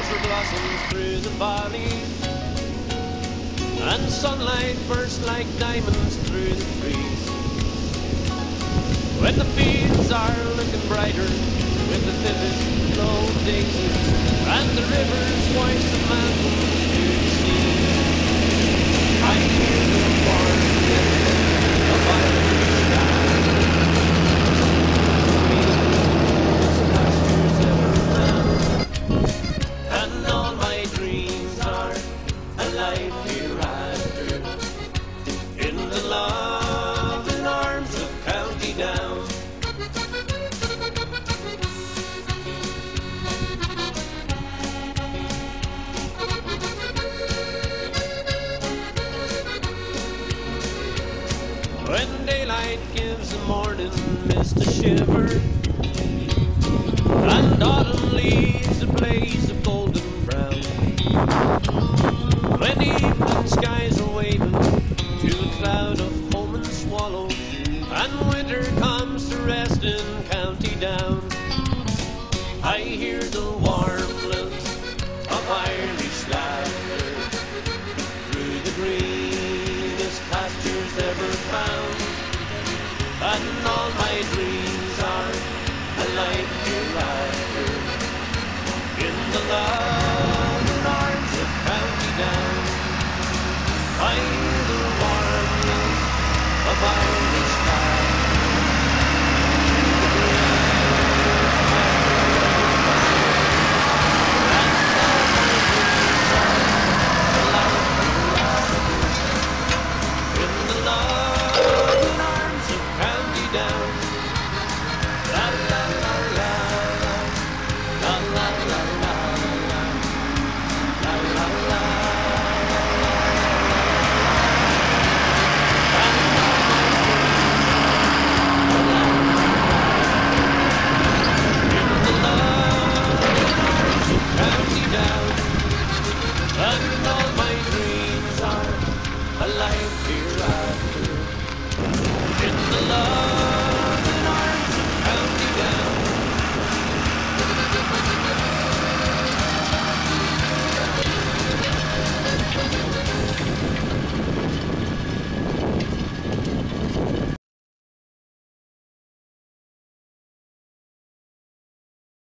daffodil blossoms through the valley, and sunlight bursts like diamonds through the trees. When the fields are looking brighter with the vivid glow of daisies, and the rivers wash the mountains to the sea, I hear the warm wind of Irish sky. Greenest pastures ever found, and all my dreams are a life hereafter in the loving arms of County Down. When daylight gives the morning mist a shiver, and autumn leaves a blaze of golden brown, when evening skies are waving to a cloud of home and swallow, and winter comes to rest in County Down, I hear the warm lilt of Irish laughter through the greenest pastures ever found, and all my dreams are a life hereafter in the love